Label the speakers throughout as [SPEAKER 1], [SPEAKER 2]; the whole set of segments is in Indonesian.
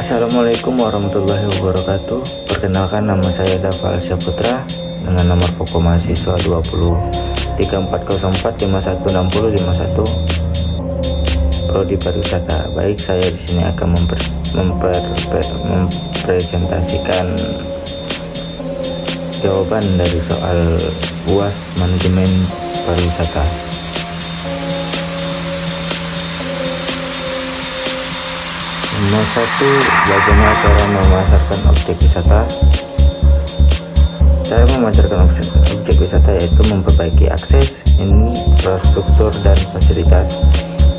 [SPEAKER 1] Assalamualaikum warahmatullahi wabarakatuh. Perkenalkan, nama saya Dava Alsyaputra dengan nomor pokok mahasiswa 203404516051 Prodi Pariwisata. Baik, saya di sini akan mempresentasikan jawaban dari soal UAS Manajemen Pariwisata. Nomor 1, bagaimana cara memasarkan objek wisata? Cara memasarkan objek wisata yaitu memperbaiki akses, infrastruktur, dan fasilitas,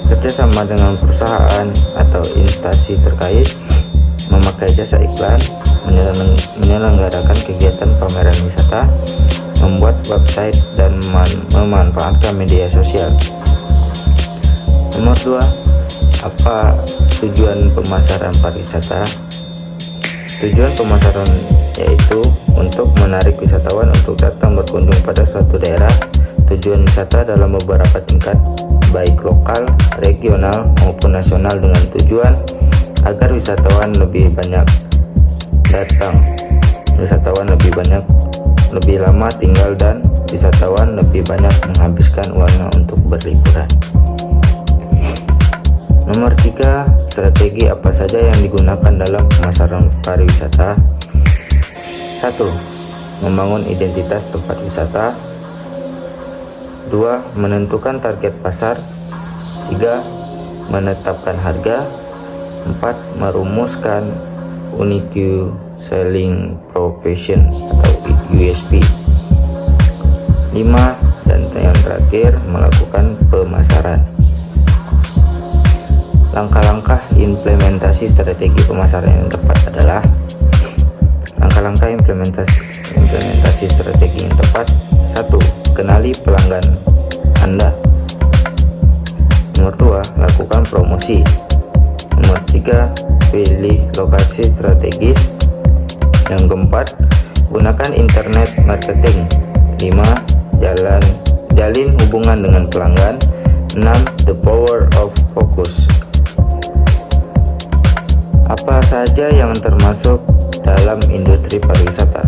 [SPEAKER 1] kerjasama dengan perusahaan atau instansi terkait, memakai jasa iklan, menyelenggarakan kegiatan pameran wisata, membuat website, dan memanfaatkan media sosial. Nomor 2, apa tujuan pemasaran pariwisata? Tujuan pemasaran yaitu untuk menarik wisatawan untuk datang berkunjung pada suatu daerah. Tujuan wisata dalam beberapa tingkat, baik lokal, regional, maupun nasional, dengan tujuan agar wisatawan lebih banyak datang, wisatawan lebih banyak, lebih lama tinggal, dan wisatawan lebih banyak menghabiskan uangnya untuk berliburan. Nomor 3, strategi apa saja yang digunakan dalam pemasaran pariwisata? 1. Membangun identitas tempat wisata. 2. Menentukan target pasar. 3. Menetapkan harga. 4. Merumuskan unique selling proposition atau USP. 5. Dan yang terakhir, melakukan pemasaran. Langkah-langkah implementasi strategi pemasaran yang tepat adalah: langkah-langkah implementasi strategi yang tepat. 1. Kenali pelanggan Anda. Nomor 2, lakukan promosi. Nomor 3, pilih lokasi strategis. Yang keempat, gunakan internet marketing. 5. Jalin hubungan dengan pelanggan. 6. The power of focus. Apa saja yang termasuk dalam industri pariwisata?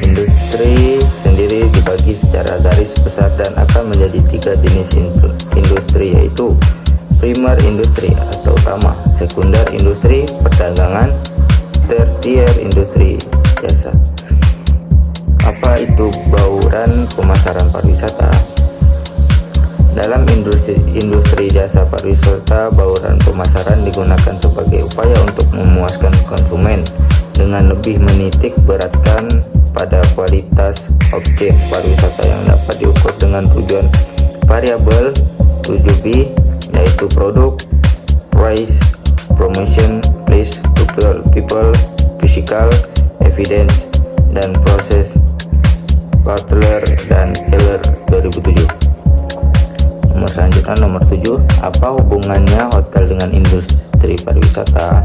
[SPEAKER 1] Industri sendiri dibagi secara garis besar dan akan menjadi 3 jenis industri, yaitu primer industri atau utama, sekunder industri perdagangan, tertier industri jasa. Apa itu bauran pemasaran pariwisata? Dalam industri jasa pariwisata, bauran pemasaran digunakan sebagai upaya untuk memuaskan konsumen dengan lebih menitik beratkan pada kualitas objek pariwisata yang dapat diukur dengan tujuan variabel 7P, yaitu produk, price, promotion, place, people, physical, evidence, dan proses. Butler dan Keller 2007. Selanjutnya, nomor 7, apa hubungannya hotel dengan industri pariwisata?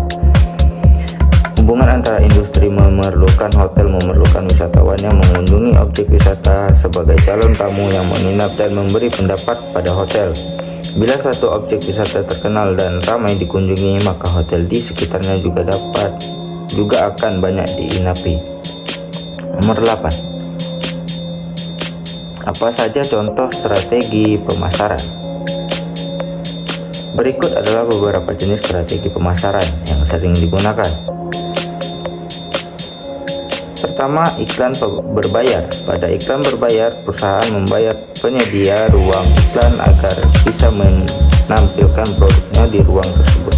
[SPEAKER 1] Hubungan antara industri memerlukan hotel memerlukan wisatawan yang mengunjungi objek wisata sebagai calon tamu yang menginap dan memberi pendapat pada hotel. Bila suatu objek wisata terkenal dan ramai dikunjungi, maka hotel di sekitarnya juga akan banyak diinapi. Nomor 8, apa saja contoh strategi pemasaran? Berikut adalah beberapa jenis strategi pemasaran yang sering digunakan. Pertama, iklan berbayar. Pada iklan berbayar, perusahaan membayar penyedia ruang iklan agar bisa menampilkan produknya di ruang tersebut.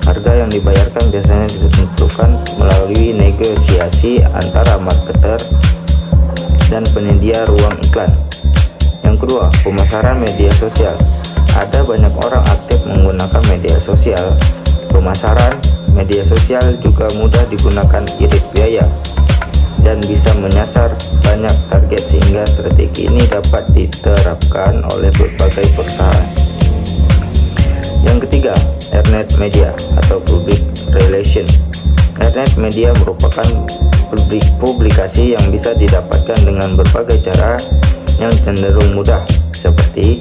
[SPEAKER 1] Harga yang dibayarkan biasanya ditentukan melalui negosiasi antara marketer dan penyedia ruang iklan. Yang kedua, pemasaran media sosial. Ada banyak orang aktif menggunakan media sosial. Pemasaran media sosial juga mudah digunakan irit biaya dan bisa menyasar banyak target, sehingga strategi ini dapat diterapkan oleh berbagai perusahaan. Yang ketiga, Internet media atau public relation. Internet media merupakan publikasi yang bisa didapatkan dengan berbagai cara yang cenderung mudah, seperti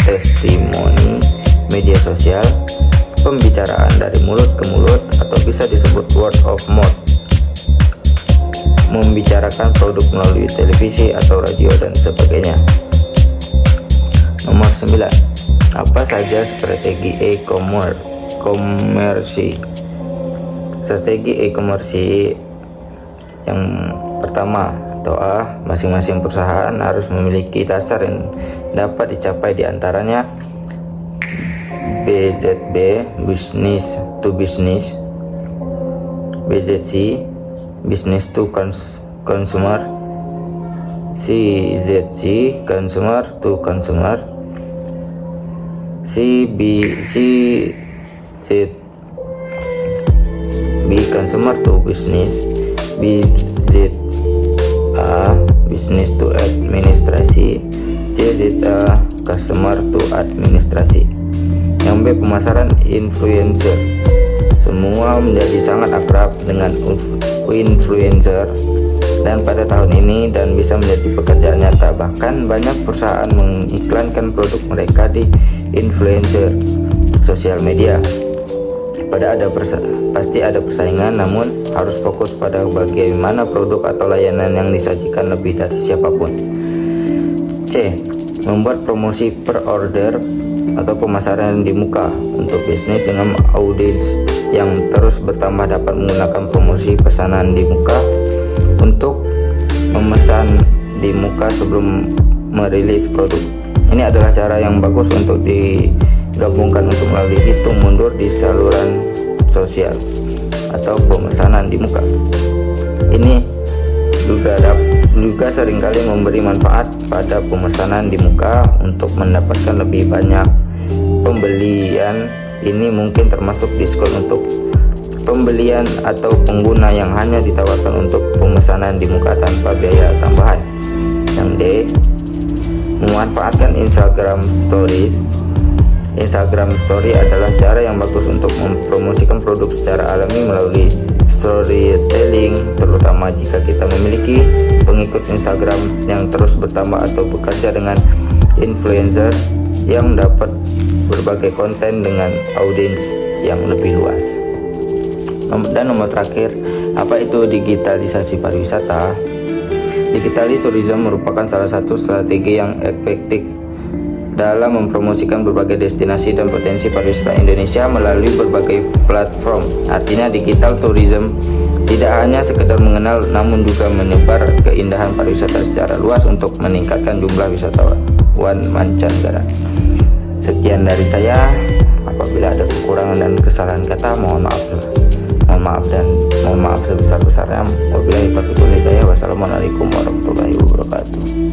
[SPEAKER 1] testimoni, media sosial, pembicaraan dari mulut ke mulut atau bisa disebut word of mouth, membicarakan produk melalui televisi atau radio dan sebagainya. Nomor 9. Apa saja strategi e-komersi? Strategi e-komersi yang pertama atau A, masing-masing perusahaan harus memiliki dasar yang dapat dicapai, diantaranya BZB, business to business, BZC, business to consumer, CZC, consumer to consumer, CZB, consumer to business, BZA, business to administrasi, CZA, customer to administrasi. Yang B, pemasaran influencer. Semua menjadi sangat akrab dengan influencer dan pada tahun ini dan bisa menjadi pekerjaan nyata. Bahkan banyak perusahaan mengiklankan produk mereka di influencer sosial media. Pasti ada persaingan, namun harus fokus pada bagaimana produk atau layanan yang disajikan lebih dari siapapun. C, membuat promosi per order atau pemasaran di muka. Untuk bisnis dengan audiens yang terus bertambah dapat menggunakan promosi pesanan di muka untuk memesan di muka sebelum merilis produk. Ini adalah cara yang bagus untuk digabungkan untuk melalui hitung mundur di saluran sosial atau pemesanan di muka. Ini juga seringkali memberi manfaat pada pemesanan di muka untuk mendapatkan lebih banyak pembelian. Ini mungkin termasuk diskon untuk pembelian atau pengguna yang hanya ditawarkan untuk pemesanan di muka tanpa biaya tambahan. Yang D, memanfaatkan Instagram Stories. Instagram Story adalah cara yang bagus untuk mempromosikan produk secara alami melalui storytelling, terutama jika kita memiliki pengikut Instagram yang terus bertambah atau bekerja dengan influencer yang dapat berbagai konten dengan audiens yang lebih luas. Dan nomor terakhir, apa itu digitalisasi pariwisata? Digital tourism merupakan salah satu strategi yang efektif dalam mempromosikan berbagai destinasi dan potensi pariwisata Indonesia melalui berbagai platform. Artinya digital tourism tidak hanya sekedar mengenal, namun juga menyebar keindahan pariwisata secara luas untuk meningkatkan jumlah wisatawan mancanegara. Sekian dari saya. Apabila ada kekurangan dan kesalahan kata, mohon maaf sebesar-besarnya. Wabillahi taufiq wal hidayah. Wassalamualaikum warahmatullahi wabarakatuh.